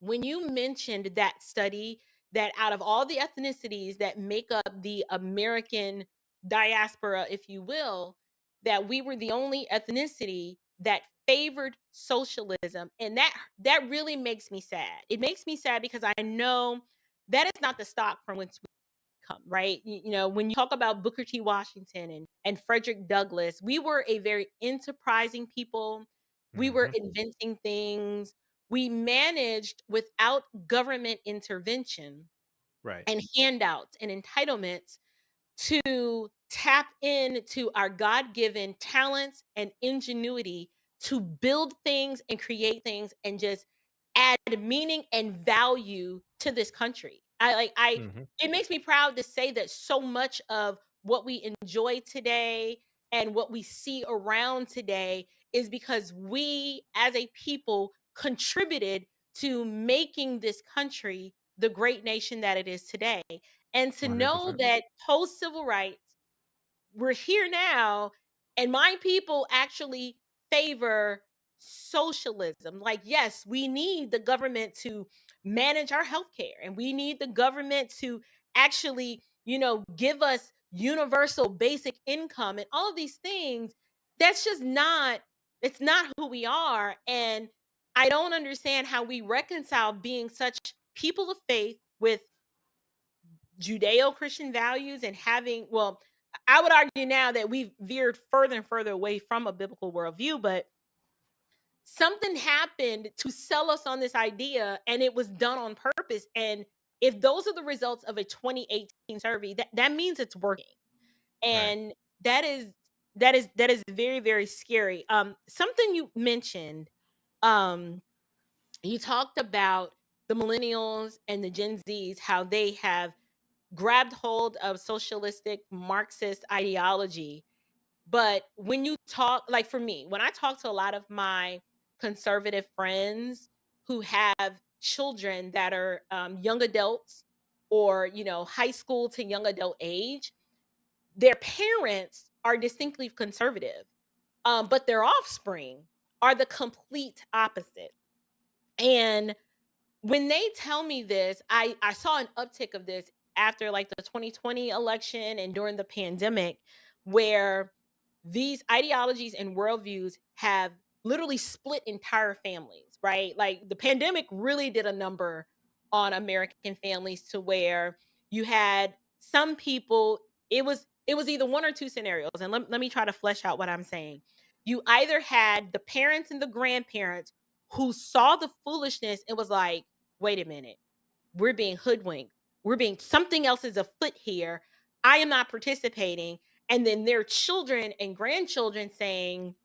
when you mentioned that study that out of all the ethnicities that make up the American diaspora, if you will, that we were the only ethnicity that favored socialism. And that really makes me sad. It makes me sad because I know that is not the stock from whence we come, right? When you talk about Booker T. Washington and Frederick Douglass, we were a very enterprising people. We were Hmm. inventing things. We managed without government intervention Right. and handouts and entitlements to tap into our God-given talents and ingenuity to build things and create things and just add meaning and value to this country. I Hmm. it makes me proud to say that so much of what we enjoy today and what we see around today is because we as a people contributed to making this country the great nation that it is today. And to know 100%. that post civil rights, we're here now, and my people actually favor socialism. Like, yes, we need the government to manage our healthcare, and we need the government to actually, give us universal basic income and all of these things. That's just not, it's not who we are. And I don't understand how we reconcile being such people of faith with Judeo-Christian values and having, well, I would argue now that we've veered further and further away from a biblical worldview, but something happened to sell us on this idea and it was done on purpose. And if those are the results of a 2018 survey, that means it's working. Right. And that is very, very scary. Something you mentioned, um, you talked about the millennials and the Gen Zs, how they have grabbed hold of socialistic Marxist ideology. But when you talk, like for me, when I talk to a lot of my conservative friends who have children that are young adults or, high school to young adult age, their parents are distinctly conservative, but their offspring are the complete opposite. And when they tell me this, I saw an uptick of this after like the 2020 election and during the pandemic, where these ideologies and worldviews have literally split entire families, right? Like the pandemic really did a number on American families to where you had some people, it was either one or two scenarios. And let me try to flesh out what I'm saying. You either had the parents and the grandparents who saw the foolishness and was like, wait a minute, we're being hoodwinked. Something else is afoot here. I am not participating. And then their children and grandchildren saying,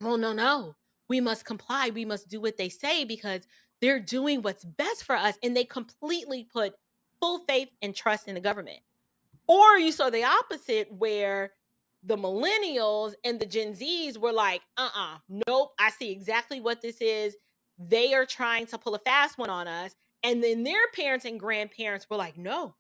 oh, no, no, we must comply. We must do what they say because they're doing what's best for us. And they completely put full faith and trust in the government. Or you saw the opposite where the millennials and the Gen Zs were like, nope, I see exactly what this is. They are trying to pull a fast one on us. And then their parents and grandparents were like, no,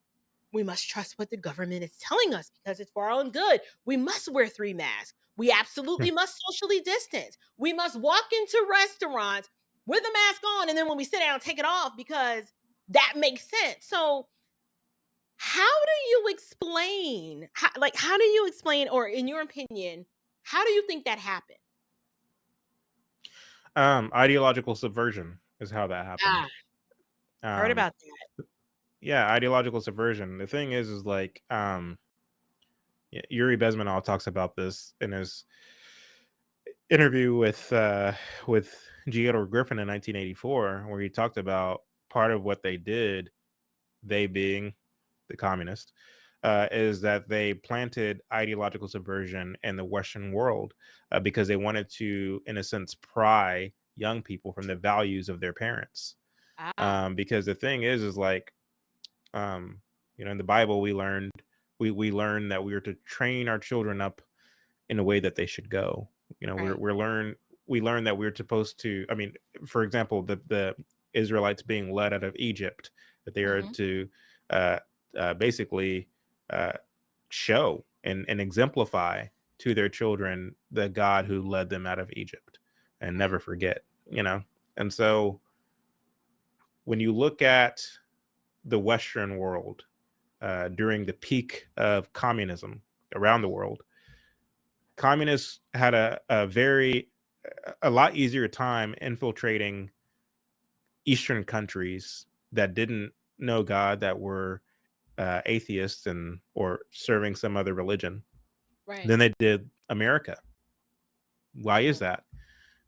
we must trust what the government is telling us because it's for our own good. We must wear 3 masks. We absolutely must socially distance. We must walk into restaurants with a mask on. And then when we sit down, take it off because that makes sense. So, how do you explain, or in your opinion, how do you think that happened? Ideological subversion is how that happened. Ah, heard Um, about that. yeah, ideological subversion. The thing is like, Yuri Bezmenov talks about this in his interview with G. Edward Griffin in 1984, where he talked about part of what they did, they being the communist, is that they planted ideological subversion in the Western world because they wanted to, in a sense, pry young people from the values of their parents. Ah, Because the thing is like, um, in the Bible we learn that we are to train our children up in a way that they should go. right. We learn that we're supposed to. I mean, for example, the Israelites being led out of Egypt, that they are Mhm. to uh, basically uh, show and exemplify to their children the God who led them out of Egypt, and Right. never forget. And so when you look at the Western world during the peak of communism around the world, communists had a lot easier time infiltrating Eastern countries that didn't know God, that were atheists and or serving some other religion, Right. than they did America. Why is Mm. that?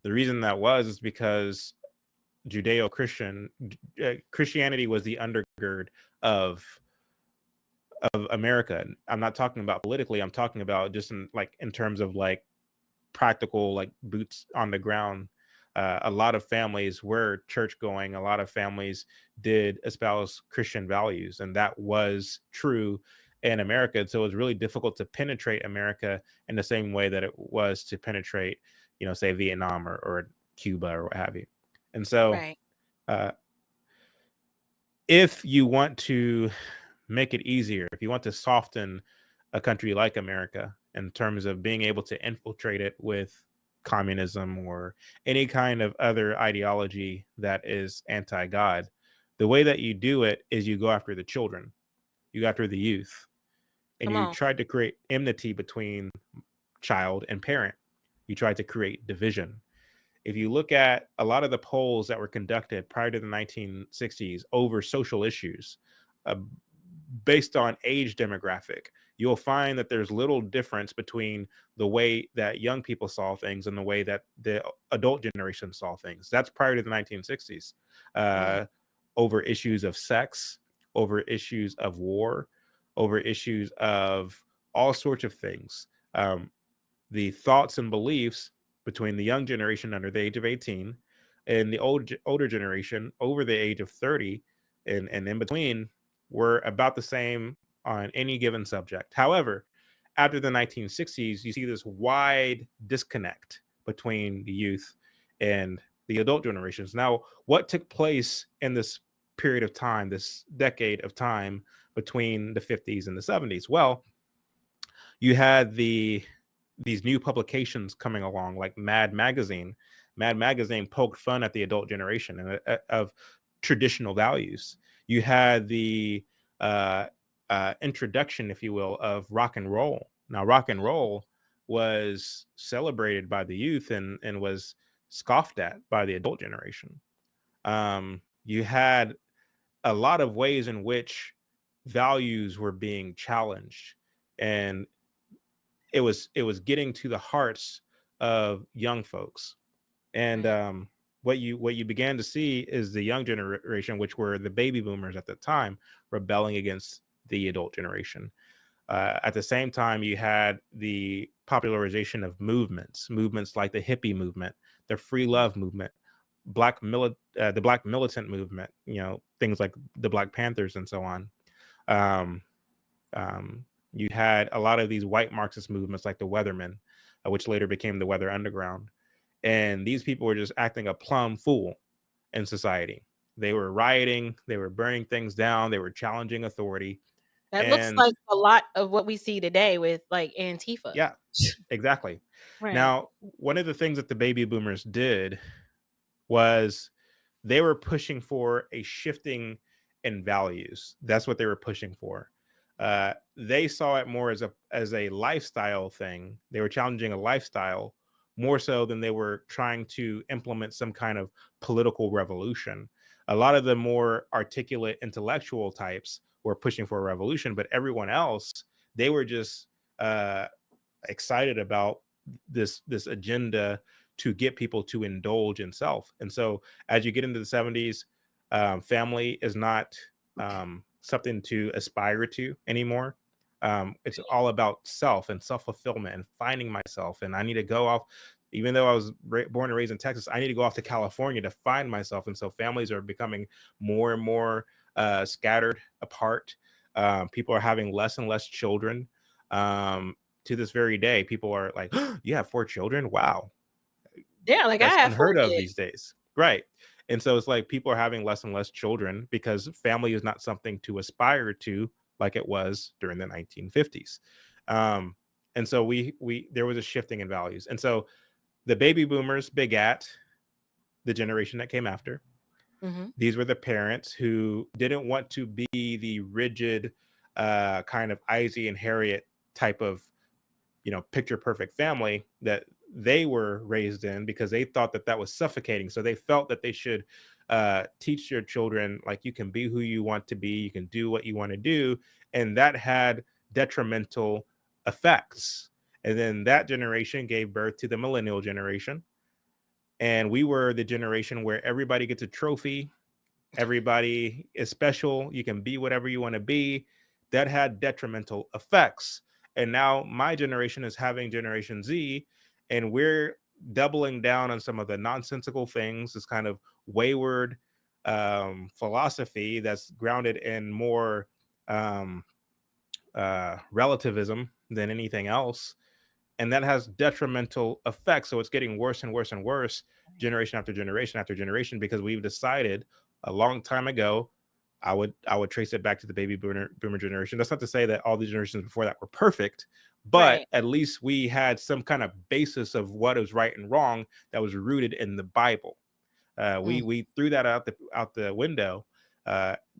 The reason that was is because Judeo-Christian Christianity was the undergird of America. I'm not talking about politically. I'm talking about just in terms of like practical, like boots on the ground. A lot of families were church going. A lot of families did espouse Christian values, and that was true in America. So it was really difficult to penetrate America in the same way that it was to penetrate, say Vietnam or Cuba or what have you. And so, Right. uh, if you want to make it easier, if you want to soften a country like America in terms of being able to infiltrate it with communism or any kind of other ideology that is anti God, the way that you do it is you go after the children, you go after the youth, and Come you on. try to create enmity between child and parent. You try to create division. If you look at a lot of the polls that were conducted prior to the 1960s over social issues, uh, based on age demographic, you'll find that there's little difference between the way that young people saw things and the way that the adult generation saw things. That's prior to the 1960s. Mm. Over issues of sex, over issues of war, over issues of all sorts of things. The thoughts and beliefs between the young generation under the age of 18 and the older generation over the age of 30 and in between were about the same on any given subject. However, after the 1960s, you see this wide disconnect between the youth and the adult generations. Now, what took place in this period of time, this decade of time between the 50s and the 70s? Well, you had these new publications coming along like Mad Magazine. Mad Magazine poked fun at the adult generation and of traditional values. You had the uh, introduction, if you will, of rock and roll. Now, rock and roll was celebrated by the youth and was scoffed at by the adult generation. You had a lot of ways in which values were being challenged, and it was getting to the hearts of young folks. And Right. what you began to see is the young generation, which were the baby boomers at the time, rebelling against the adult generation. At the same time, you had the popularization of movements like the hippie movement, the free Mm. love movement, the black militant movement, things like the Black Panthers and so on. um, you had a lot of these white Marxist movements like the Weathermen, which later became the Weather Underground. And these people were just acting a plumb fool in society. They were rioting, they were burning things down, they were challenging authority. That looks And like a lot of what we see today with like Antifa. yeah, exactly. Right. Now, one of the things that the baby boomers did was they were pushing for a shifting in values. That's what they were pushing for. They saw it more as a lifestyle thing. They were challenging a lifestyle more so than they were trying to implement some kind of political revolution. A lot of the more articulate intellectual types were pushing for a revolution, but everyone else, they were just uh, excited about this agenda to get people to indulge in self. And so as you get into the 70s, family is not something to aspire to anymore. It's all about self and self-fulfillment and finding myself. And I need to go off, even though I was born and raised in Texas, I need to go off to California to find myself. And so families are becoming more and more scattered apart. People are having less and less children. um, to this very day, people are like, "Oh, you have 4 children? Wow, Yeah, like I that's have 4 unheard of kids. these days." Right. And so it's like people are having less and less children because family is not something to aspire to like it was during the 1950s. Um, and so we there was a shifting in values. And so the baby boomers begat the generation that came after. Mhm. These were the parents who didn't want to be the rigid, kind of Izzy and Harriet type of, picture perfect family that they were raised in, because they thought that that was suffocating. So they felt that they should teach their children, like, you can be who you want to be, you can do what you want to do. And that had detrimental effects. And then that generation gave birth to the millennial generation. And we were the generation where everybody gets a trophy, everybody is special, you can be whatever you want to be. That had detrimental effects. And now my generation is having Generation Z, and we're doubling down on some of the nonsensical things, this kind of wayward philosophy that's grounded in more um, relativism than anything else, and that has detrimental effects. So it's getting worse and worse and worse, generation after generation after generation, because we've decided a long time ago. I would trace it back to the boomer generation. That's not to say that all the generations before that were perfect, but Right. at least we had some kind of basis of what is right and wrong that was rooted in the Bible. We Mm. we threw that out the window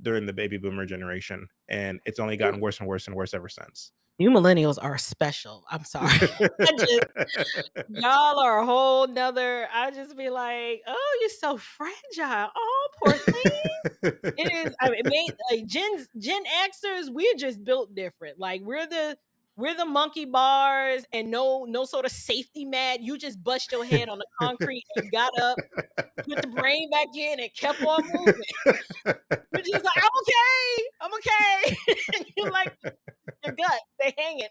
during the baby boomer generation, and it's only You gotten worse and worse and worse ever since. you millennials are special. I'm sorry. I just y'all are a whole nother I just be like, "Oh, you're so fragile. Oh, poor thing." It is I mean, like Gen Xers, we're just built different. Like we're the monkey bars and no sort of safety mat. You just bust your head on the concrete and got up, put the brain back in, and kept on moving. You're just like, I'm okay. And you're like your gut, they hanging.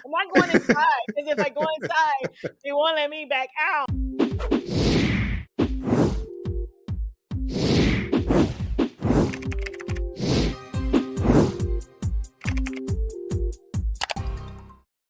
I'm not going inside because if I go inside, they won't let me back out.